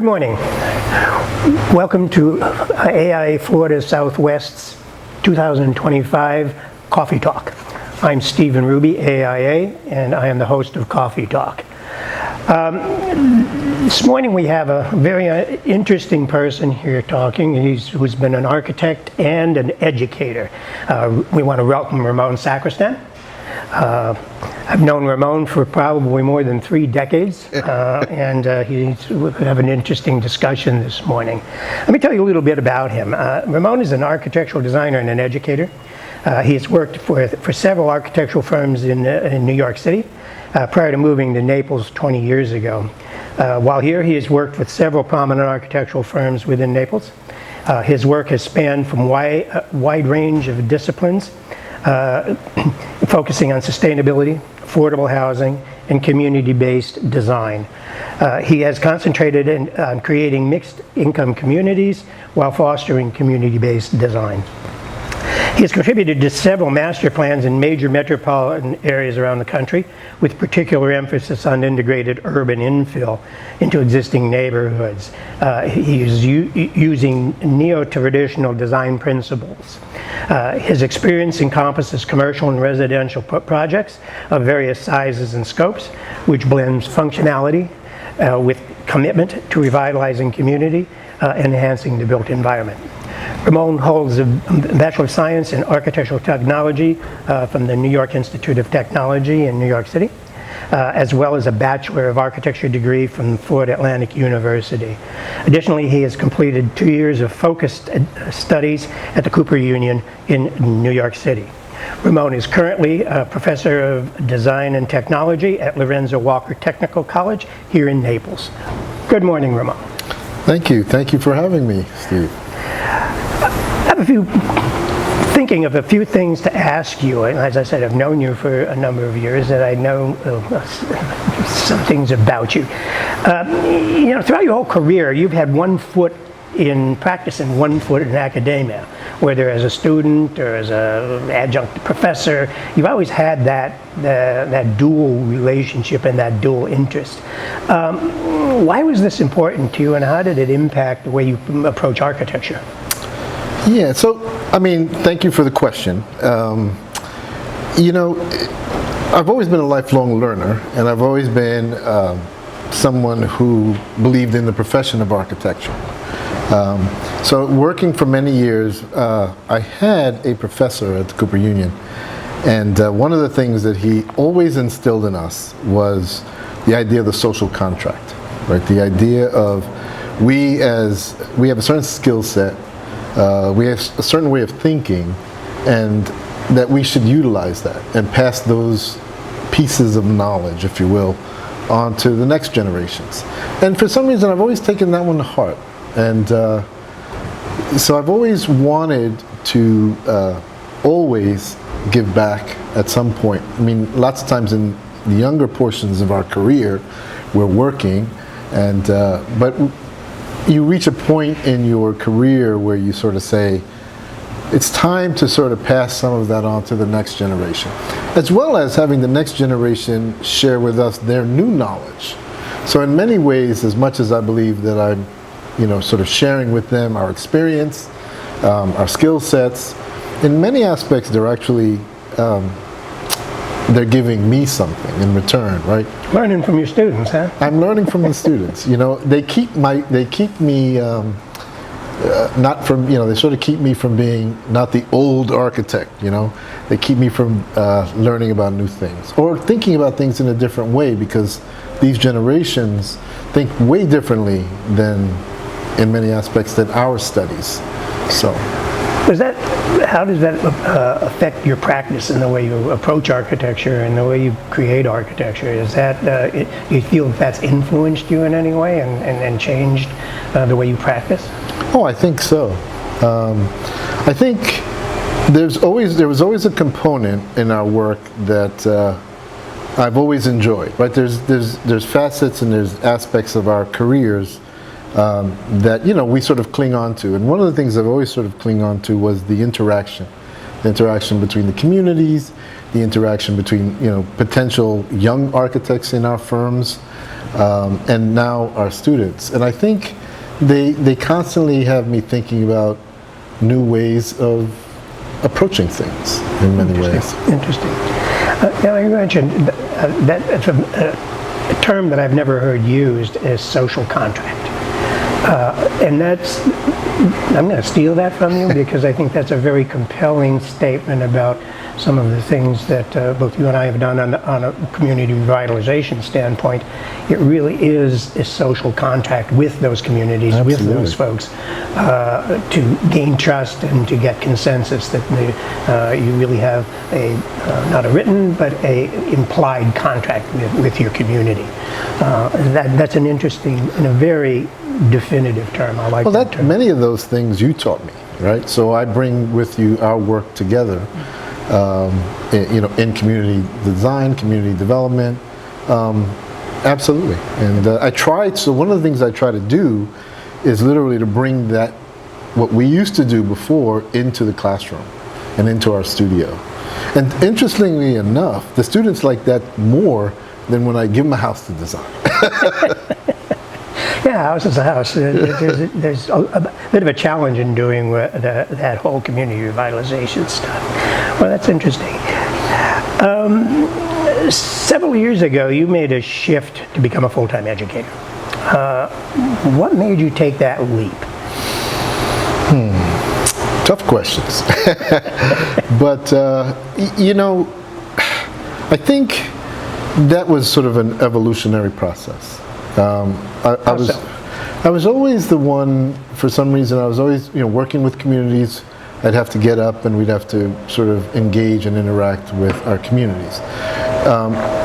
Good morning. Welcome to AIA Florida Southwest's 2025 Coffee Talk. I'm Stephen Ruby, AIA, and I am the host of Coffee Talk. This morning we have a very interesting person here talking. Who's been an architect and an educator. We want to welcome Ramon Sacristan. I've known Ramon for probably more than 3 decades, and we'll have an interesting discussion this morning. Let me tell you a little bit about him. Ramon is an architectural designer and an educator. He has worked for several architectural firms in New York City prior to moving to Naples 20 years ago. While here, he has worked with several prominent architectural firms within Naples. His work has spanned from wide range of disciplines, focusing on sustainability, affordable housing, and community-based design. He has concentrated on creating mixed-income communities while fostering community-based design. He has contributed to several master plans in major metropolitan areas around the country, with particular emphasis on integrated urban infill into existing neighborhoods. He is using neo-traditional design principles. His experience encompasses commercial and residential projects of various sizes and scopes, which blends functionality with commitment to revitalizing community, enhancing the built environment. Ramon holds a Bachelor of Science in Architectural Technology from the New York Institute of Technology in New York City, as well as a Bachelor of Architecture degree from Florida Atlantic University. Additionally, he has completed 2 years of focused studies at the Cooper Union in New York City. Ramon is currently a Professor of Design and Technology at Lorenzo Walker Technical College here in Naples. Good morning, Ramon. Thank you. Thank you for having me, Steve. I have thinking of a few things to ask you. And as I said, I've known you for a number of years, and I know some things about you. Throughout your whole career, you've had one foot in practice and one foot in academia, whether as a student or as an adjunct professor. You've always had that dual relationship and that dual interest. Why was this important to you, and how did it impact the way you approach architecture? Yeah, so, thank you for the question. I've always been a lifelong learner, and I've always been someone who believed in the profession of architecture. So working for many years, I had a professor at the Cooper Union, and one of the things that he always instilled in us was the idea of the social contract, right? The idea of we have a certain skill set, we have a certain way of thinking, and that we should utilize that and pass those pieces of knowledge, if you will, on to the next generations. And for some reason, I've always taken that one to heart. And so I've always wanted to always give back at some point. Lots of times in the younger portions of our career, we're working, and but you reach a point in your career where you sort of say, it's time to sort of pass some of that on to the next generation, as well as having the next generation share with us their new knowledge. So in many ways, as much as I believe that I'm sort of sharing with them our experience, our skill sets, in many aspects they're actually they're giving me something in return, right? Learning from your students, huh? I'm learning from the students. They keep me not from, they sort of keep me from being not the old architect, They keep me from learning about new things or thinking about things in a different way, because these generations think way differently than, in many aspects, than our studies. So. How does that affect your practice and the way you approach architecture and the way you create architecture? Is that, you feel that's influenced you in any way and changed the way you practice? Oh, I think so. I think there was always a component in our work that I've always enjoyed, right? There's facets and there's aspects of our careers that we sort of cling on to, and one of the things I've always sort of clung on to was the interaction between the communities, the interaction between potential young architects in our firms and now our students. And I think they constantly have me thinking about new ways of approaching things in many ways. Interesting. Now you mentioned that's a term that I've never heard used as social contract. And I'm going to steal that from you because I think that's a very compelling statement about some of the things that both you and I have done on a community revitalization standpoint. It really is a social contract with those communities, Absolutely. with those folks, to gain trust and to get consensus that you really have not a written but a implied contract with your community. That's an interesting and a very definitive term. I like that term. Many of those things you taught me, right? So I bring with you our work together, in community design, community development, absolutely. And so one of the things I try to do is literally to bring that, what we used to do before, into the classroom and into our studio. And interestingly enough, the students like that more than when I give them a house to design. Yeah, house is a house. There's a bit of a challenge in doing that whole community revitalization stuff. Well, that's interesting. Several years ago, you made a shift to become a full-time educator. What made you take that leap? Tough questions. But, I think that was sort of an evolutionary process. I was always the one, for some reason, I was always, working with communities. I'd have to get up and we'd have to sort of engage and interact with our communities.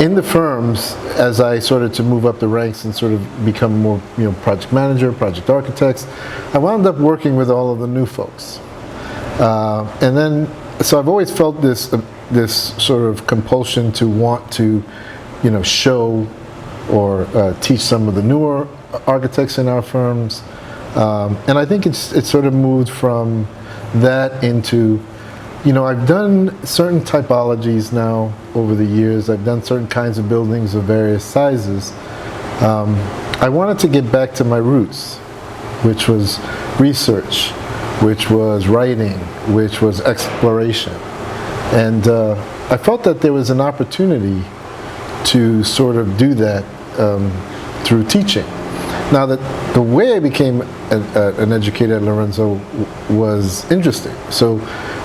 In the firms, as I started to move up the ranks and sort of become more, project manager, project architects, I wound up working with all of the new folks. And then, so I've always felt this sort of compulsion to want to, show or teach some of the newer architects in our firms. And I think it's sort of moved from that into, I've done certain typologies now over the years. I've done certain kinds of buildings of various sizes. I wanted to get back to my roots, which was research, which was writing, which was exploration. And I felt that there was an opportunity to sort of do that through teaching. Now, the way I became an educator at Lorenzo was interesting. So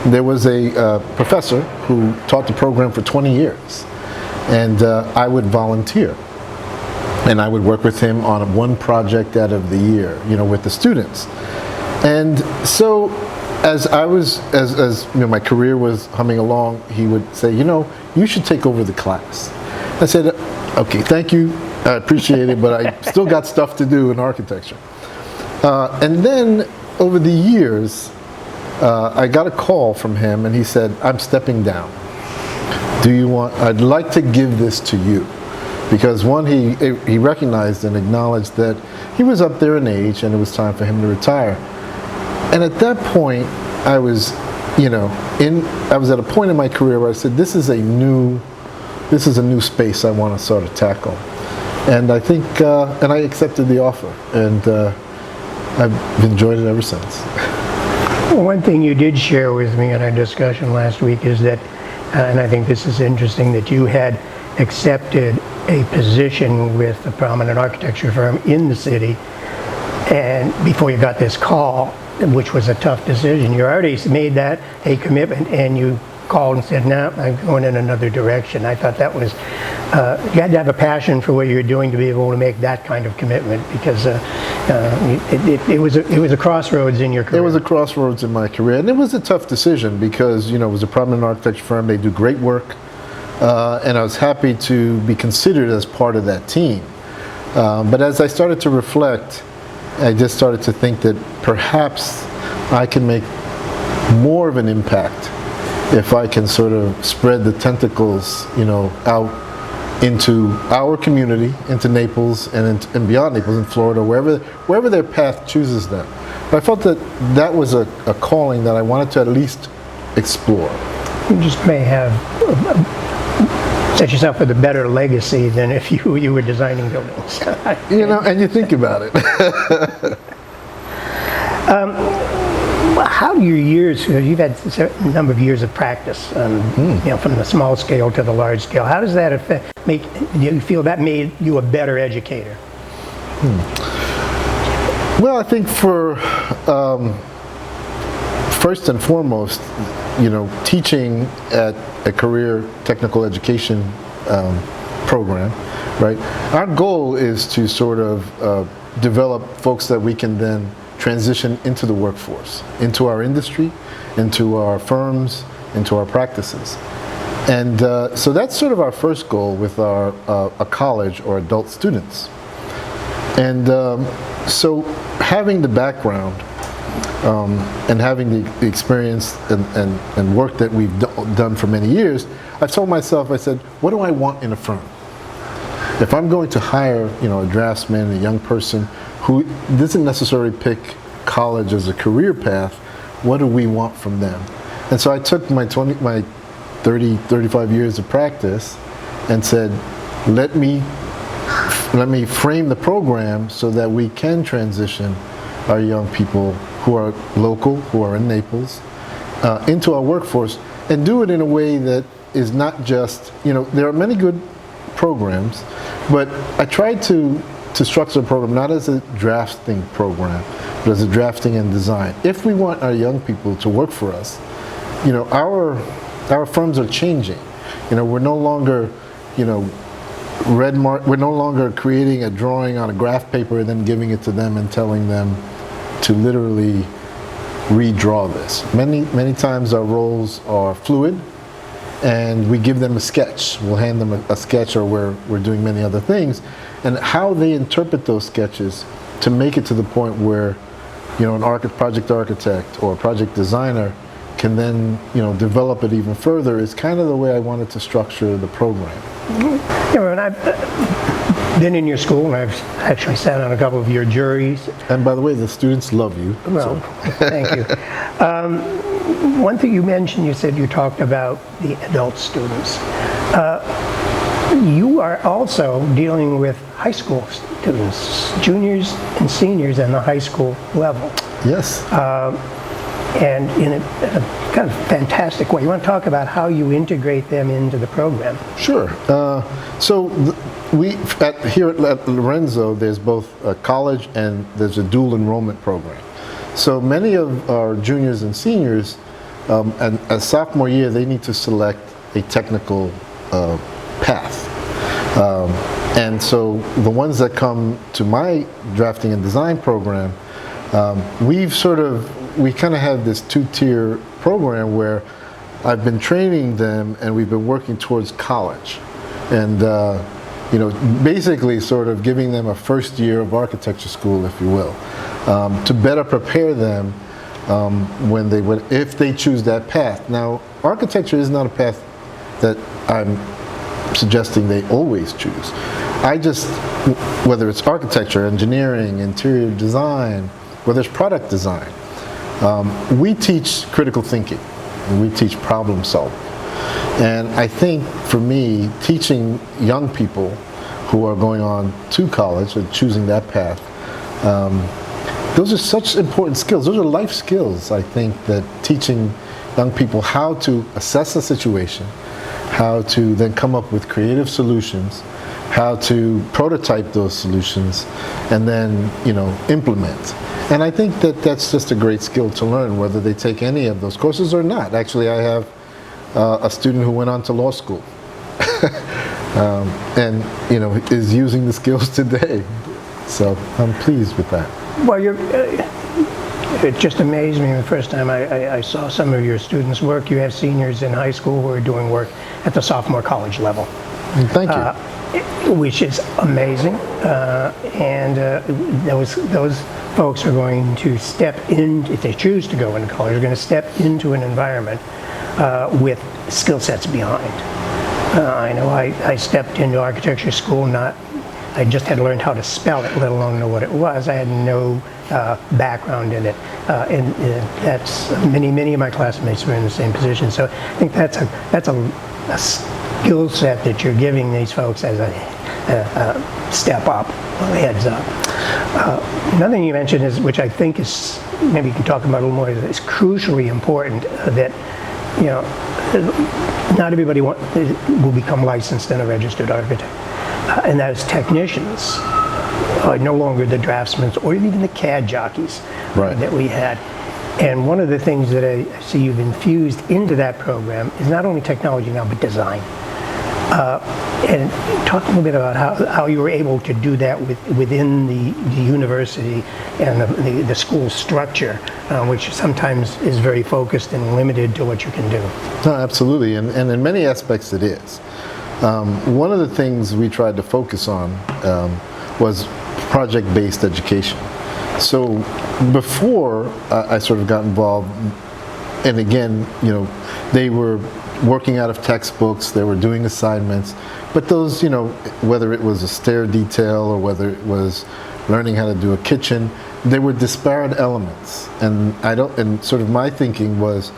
there was a professor who taught the program for 20 years, and I would volunteer. And I would work with him on one project out of the year, with the students. And so as my career was humming along, he would say, you should take over the class. I said, okay, thank you. I appreciate it, but I still got stuff to do in architecture. And then over the years, I got a call from him and he said, I'm stepping down. I'd like to give this to you. Because one, he recognized and acknowledged that he was up there in age and it was time for him to retire. And at that point, I was at a point in my career where I said, this is a new space I want to sort of tackle. And I think, and I accepted the offer, and I've enjoyed it ever since. Well, one thing you did share with me in our discussion last week is that, and I think this is interesting, that you had accepted a position with a prominent architecture firm in the city, and before you got this call, which was a tough decision, you already made that a commitment, and you called and said, no, I'm going in another direction. I thought that was, you had to have a passion for what you're doing to be able to make that kind of commitment, because it was a crossroads in your career. It was a crossroads in my career, and it was a tough decision because, it was a prominent architecture firm. They do great work, and I was happy to be considered as part of that team. But as I started to reflect, I just started to think that perhaps I can make more of an impact if I can sort of spread the tentacles, out into our community, into Naples and beyond Naples, in Florida, wherever their path chooses them. But I felt that was a calling that I wanted to at least explore. You just may have set yourself with a better legacy than if you were designing buildings. You know, and you think about it. How do your years, you've had a certain number of years of practice, from the small scale to the large scale. How does that do you feel that made you a better educator? Well, I think for first and foremost, teaching at a career technical education program, right? Our goal is to sort of develop folks that we can then transition into the workforce, into our industry, into our firms, into our practices. And so that's sort of our first goal with our college or adult students. And so having the background and having the experience and work that we've done for many years, I've told myself, I said, what do I want in a firm? If I'm going to hire, a draftsman, a young person who doesn't necessarily pick college as a career path, what do we want from them? And so I took my 30, 35 years of practice and said, let me frame the program so that we can transition our young people who are local, who are in Naples, into our workforce, and do it in a way that is not just, there are many good programs, but I tried to structure the program not as a drafting program, but as a drafting and design. If we want our young people to work for us, our firms are changing. We're no longer, we're no longer creating a drawing on a graph paper and then giving it to them and telling them to literally redraw this. Many times our roles are fluid, and we give them a sketch. We'll hand them a sketch, or we're doing many other things, and how they interpret those sketches to make it to the point where, an project architect or a project designer can then, develop it even further is kind of the way I wanted to structure the program. And I've been in your school, and I've actually sat on a couple of your juries. And by the way, the students love you. Well, thank you. One thing you mentioned, you said you talked about the adult students. You are also dealing with high school students, juniors and seniors in the high school level. Yes. And in a kind of fantastic way. You want to talk about how you integrate them into the program? Sure. Here at Lorenzo, there's both a college and there's a dual enrollment program. So many of our juniors and seniors, and as sophomore year, they need to select a technical path. And so the ones that come to my drafting and design program, we kind of have this two-tier program where I've been training them and we've been working towards college. And basically sort of giving them a first year of architecture school, if you will, to better prepare them if they choose that path. Now, architecture is not a path that I'm suggesting they always choose. Whether it's architecture, engineering, interior design, whether it's product design, we teach critical thinking, and we teach problem solving. And I think for me, teaching young people who are going on to college or choosing that path, those are such important skills. Those are life skills, I think, that teaching young people how to assess a situation, how to then come up with creative solutions, how to prototype those solutions, and then implement. And I think that that's just a great skill to learn, whether they take any of those courses or not. Actually, I have a student who went on to law school and is using the skills today. So I'm pleased with that. Well, it just amazed me the first time I saw some of your students work. You have seniors in high school who are doing work at the sophomore college level. Thank you. Which is amazing. And those folks are going to step in, if they choose to go into college, are going to step into an environment with skill sets behind. I know I stepped into architecture school I just had learned how to spell it, let alone know what it was. I had no background in it, and that's many of my classmates were in the same position. So I think that's a skill set that you're giving these folks as a step up, a heads up. Another thing you mentioned is, which I think is, maybe you can talk about a little more, is crucially important, that not everybody will become licensed and a registered architect, and that is technicians are no longer the draftsmen or even the CAD jockeys that we had. And one of the things that I see you've infused into that program is not only technology now, but design. And talk a little bit about how you were able to do that within the university and the school structure, which sometimes is very focused and limited to what you can do. No, absolutely, and in many aspects it is. One of the things we tried to focus on was project-based education. So before I sort of got involved, and again, they were working out of textbooks, they were doing assignments, but those, whether it was a stair detail or whether it was learning how to do a kitchen, they were disparate elements. And sort of my thinking was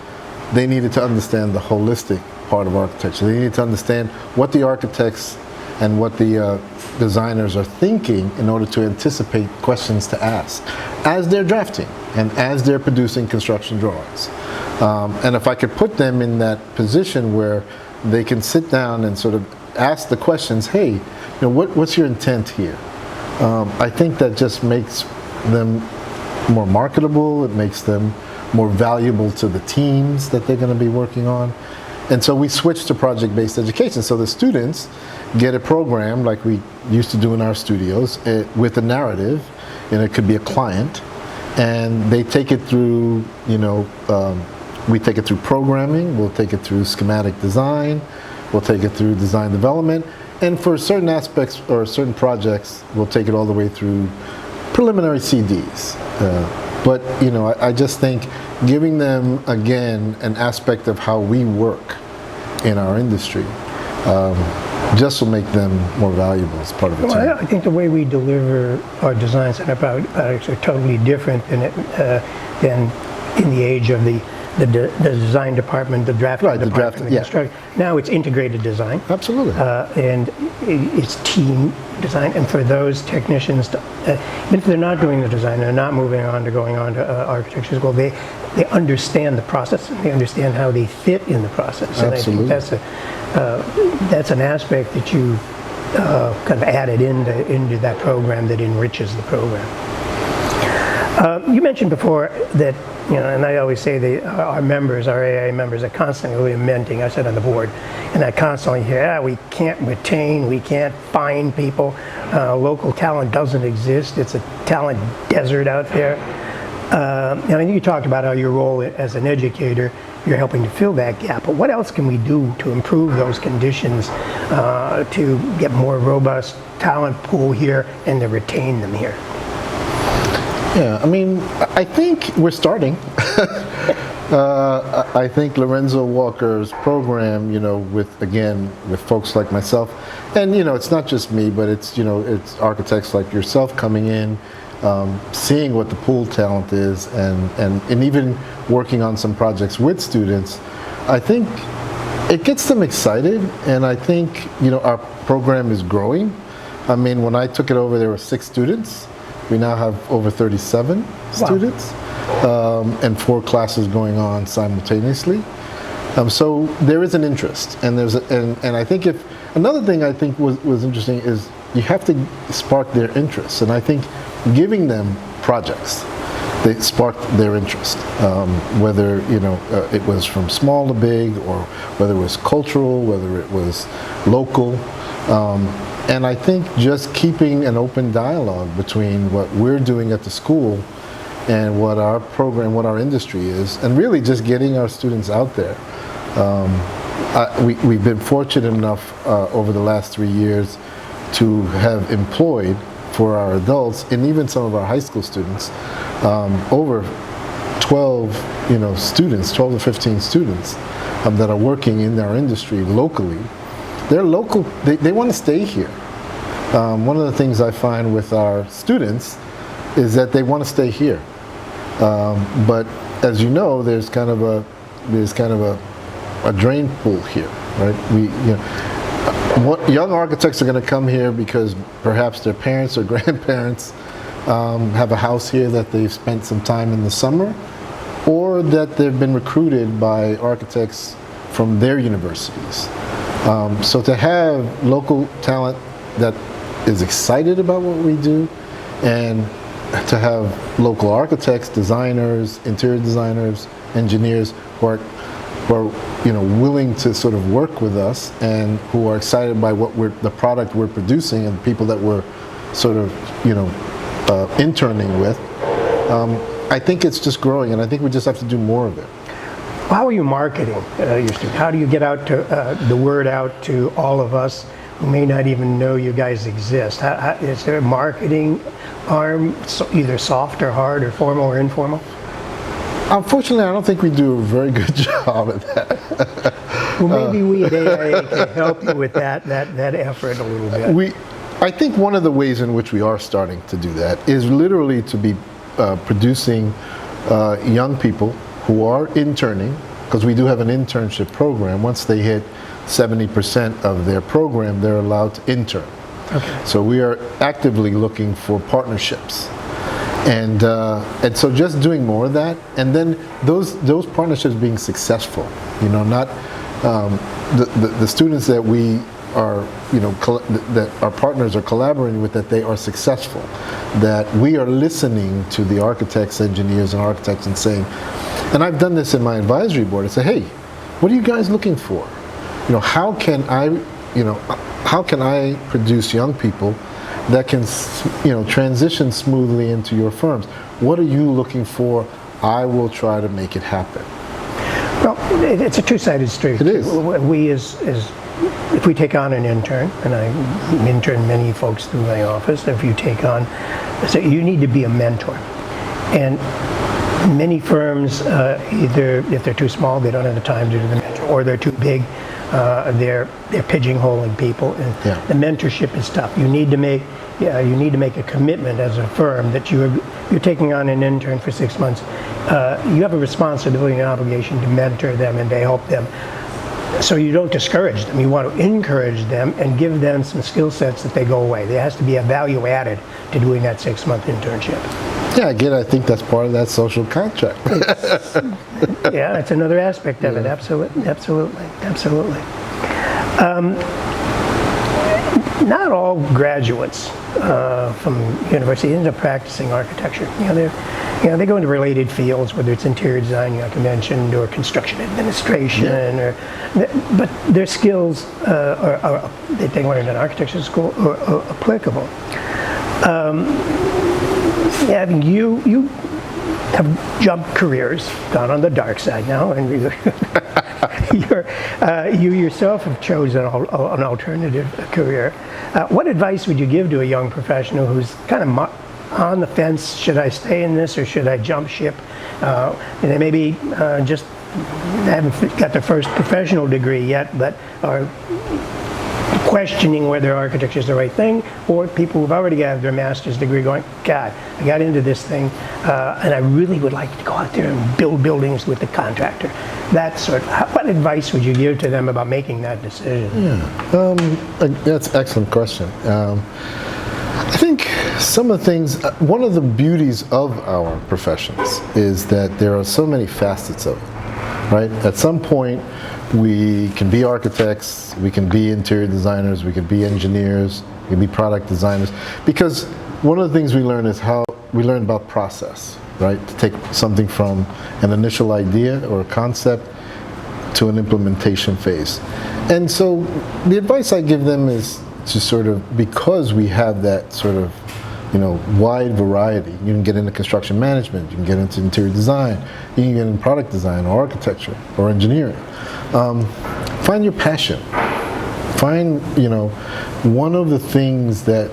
they needed to understand the holistic part of architecture. They needed to understand what the architects and what the designers are thinking in order to anticipate questions to ask as they're drafting and as they're producing construction drawings. And if I could put them in that position where they can sit down and sort of ask the questions, hey, what's your intent here? I think that just makes them more marketable. It makes them more valuable to the teams that they're going to be working on. And so we switched to project-based education. So the students get a program like we used to do in our studios with a narrative, and it could be a client, and they take it through, we take it through programming, we'll take it through schematic design, we'll take it through design development, and for certain aspects or certain projects, we'll take it all the way through preliminary CDs. But I just think giving them, again, an aspect of how we work in our industry just will make them more valuable as part of the team. Well, I think the way we deliver our designs and our products are totally different than in the age of the design department, the drafting department, the construction. Now it's integrated design. Absolutely. And it's team design. And for those technicians, even if they're not doing the design, they're not moving on to going on to architecture school, they understand the process and they understand how they fit in the process. And Absolutely. I think that's an aspect that you kind of added into that program that enriches the program. You mentioned before that, and I always say our members, our AA members, are constantly lamenting. I sit on the board, and I constantly hear, we can't retain, we can't find people. Local talent doesn't exist. It's a talent desert out there. And I think you talked about how your role as an educator, you're helping to fill that gap. But what else can we do to improve those conditions to get more robust talent pool here and to retain them here? Yeah, I think we're starting. I think Lorenzo Walker's program, with folks like myself, and it's not just me, but it's architects like yourself coming in, seeing what the pool talent is, and even working on some projects with students. I think it gets them excited, and I think our program is growing. When I took it over, there were 6 students. We now have over 37 students, and 4 classes going on simultaneously. So there is an interest, and and I think another thing I think was interesting is you have to spark their interest, and I think giving them projects, they sparked their interest. Whether it was from small to big, or whether it was cultural, whether it was local. And I think just keeping an open dialogue between what we're doing at the school and what our program, what our industry is, and really just getting our students out there. We've been fortunate enough over the last 3 years to have employed for our adults and even some of our high school students over 12 students, 12 to 15 students that are working in our industry locally. They're local, they want to stay here. One of the things I find with our students is that they want to stay here. But as you know, there's kind of a drain pool here, right? Young architects are going to come here because perhaps their parents or grandparents have a house here that they've spent some time in the summer, or that they've been recruited by architects from their universities. So to have local talent that is excited about what we do, and to have local architects, designers, interior designers, engineers who are willing to sort of work with us and who are excited by the product we're producing and people that we're sort of interning with. I think it's just growing, and I think we just have to do more of it. How are you marketing your students? How do you get out to the word out to all of us who may not even know you guys exist? Is there a marketing arm, either soft or hard or formal or informal? Unfortunately, I don't think we do a very good job at that. Well, maybe we at AIA can help you with that effort a little bit. I think one of the ways in which we are starting to do that is literally to be producing young people who are interning, because we do have an internship program. Once they hit 70% of their program, they're allowed to intern. Okay. So we are actively looking for partnerships. And so just doing more of that, and then those partnerships being successful, not the students that we are, that our partners are collaborating with, that they are successful, that we are listening to the architects, engineers, and architects and saying, and I've done this in my advisory board, I say, hey, what are you guys looking for? How can I produce young people that can, transition smoothly into your firms? What are you looking for? I will try to make it happen. Well, it's a two-sided street. It is. We if we take on an intern, and I intern many folks through my office, if you take on, so you need to be a mentor. And many firms, either if they're too small, they don't have the time to do the mentor, or they're too big, they're pigeonholing people, and the mentorship is tough. You need to make a commitment as a firm that you're taking on an intern for 6 months. You have a responsibility and obligation to mentor them and to help them. So you don't discourage them. You want to encourage them and give them some skill sets that they go away. There has to be a value added to doing that 6-month internship. Yeah, again, I think that's part of that social contract. Yeah, it's another aspect of it. Absolutely. Not all graduates from university end up practicing architecture. They go into related fields, whether it's interior design, like I mentioned, or construction administration, but their skills that they learned in architecture school are applicable. You have jumped careers, gone on the dark side now, and you yourself have chosen an alternative career. What advice would you give to a young professional who's kind of on the fence? Should I stay in this or should I jump ship? And they maybe just haven't got their first professional degree yet, but are questioning whether architecture is the right thing, or people who've already got their master's degree going, God, I got into this thing and I really would like to go out there and build buildings with the contractor. What advice would you give to them about making that decision? That's an excellent question. I think some of the things, one of the beauties of our professions is that there are so many facets of it, right? At some point, we can be architects, we can be interior designers, we can be engineers, we can be product designers. Because one of the things we learn is how we learn about process, right? To take something from an initial idea or a concept to an implementation phase. And so the advice I give them is to sort of, because we have that sort of, wide variety. You can get into construction management, you can get into interior design, you can get into product design or architecture or engineering. Find your passion. Find, one of the things that,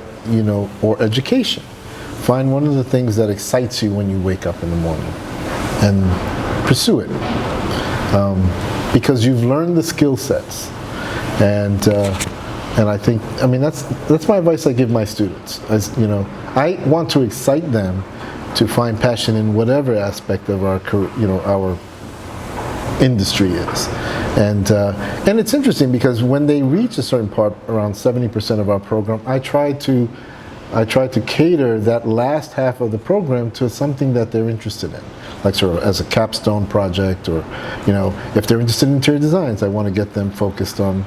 or education. Find one of the things that excites you when you wake up in the morning and pursue it. Because you've learned the skill sets. And And I think, I mean, that's my advice I give my students. As you know, I want to excite them to find passion in whatever aspect of our our industry is. And it's interesting because when they reach a certain part, around 70% of our program, I try to cater that last half of the program to something that they're interested in, like sort of as a capstone project, or if they're interested in interior designs, I want to get them focused on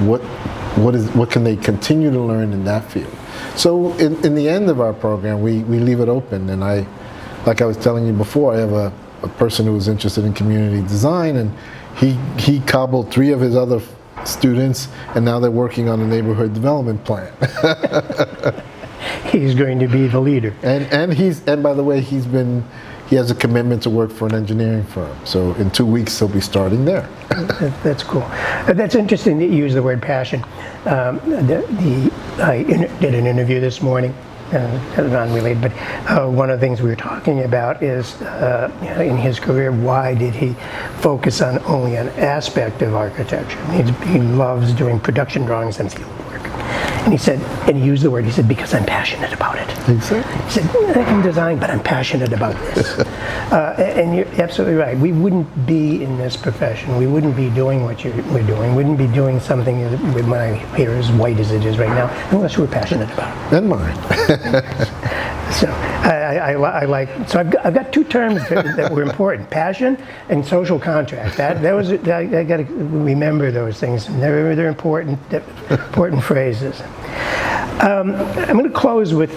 what can they continue to learn in that field. So in the end of our program, we leave it open, and like I was telling you before, I have a person who was interested in community design, and he cobbled 3 of his other students, and now they're working on a neighborhood development plan. He's going to be the leader. And by the way, he has a commitment to work for an engineering firm. So in 2 weeks, he'll be starting there. That's cool. That's interesting that you use the word passion. I did an interview this morning, unrelated, but one of the things we were talking about is in his career, why did he focus on only an aspect of architecture? He loves doing production drawings and field work. And he said, and he used the word, he said, because I'm passionate about it. Exactly. He said, I can design, but I'm passionate about this. And you're absolutely right. We wouldn't be in this profession. We wouldn't be doing what we're doing. We wouldn't be doing something with my hair as white as it is right now, unless we're passionate about it. And mine. So I like. So I've got 2 terms that were important: passion and social contract. I got to remember those things. They're important phrases. I'm going to close with.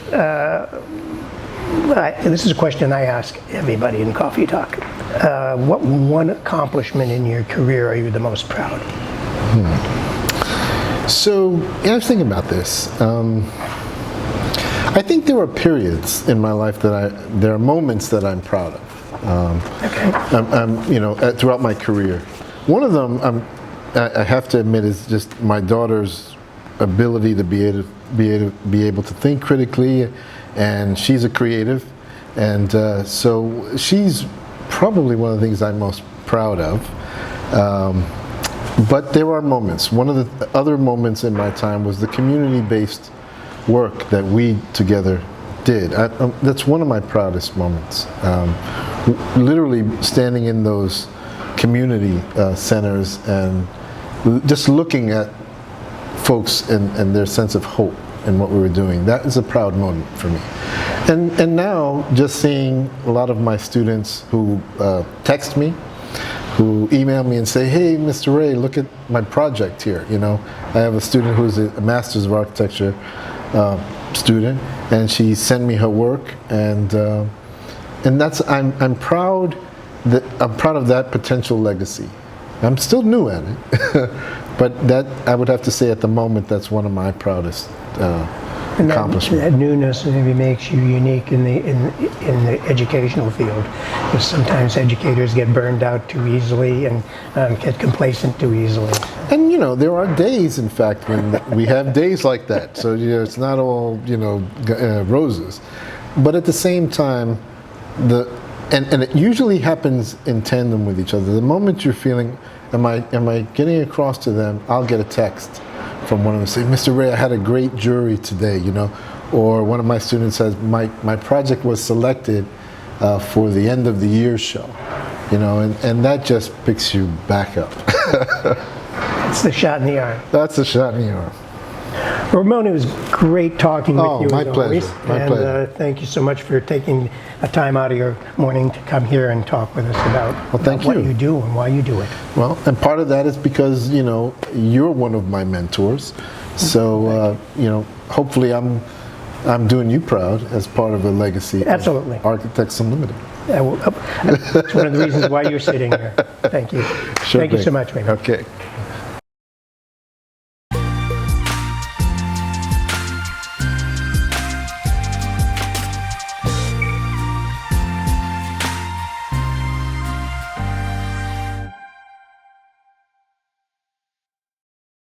This is a question I ask everybody in Coffee Talk. What one accomplishment in your career are you the most proud of? So I was thinking about this. I think there are periods in my life there are moments that I'm proud of. Okay. Throughout my career. One of them, I have to admit, is just my daughter's ability to be able to think critically, and she's a creative, and so she's probably one of the things I'm most proud of. But there are moments. One of the other moments in my time was the community-based work that we together did. That's one of my proudest moments. Literally standing in those community centers and just looking at folks and their sense of hope in what we were doing. That is a proud moment for me. And now just seeing a lot of my students who text me, who email me and say, hey, Mr. Ray, look at my project here. I have a student who's a Master's of Architecture student, and she sent me her work, and that's I'm proud of that potential legacy. I'm still new at it, but that I would have to say at the moment that's one of my proudest accomplishments. That newness maybe makes you unique in the educational field, because sometimes educators get burned out too easily and get complacent too easily. And there are days, in fact, when we have days like that. So it's not all roses, but at the same time, and it usually happens in tandem with each other. The moment you're feeling, am I getting across to them? I'll get a text from one of them saying, Mr. Ray, I had a great jury today, or one of my students says, my project was selected for the end of the year show, and that just picks you back up. It's the shot in the arm. That's the shot in the arm. Ramon, it was great talking with you. My as pleasure. Always. My pleasure. Thank you so much for taking a time out of your morning to come here and talk with us about what you do and why you do it. Well, and part of that is because you're one of my mentors. So hopefully I'm doing you proud as part of a legacy. Absolutely. Of Architects Unlimited. That's one of the reasons why you're sitting here. Thank you. Sure Thank you so much, Raymond. Okay.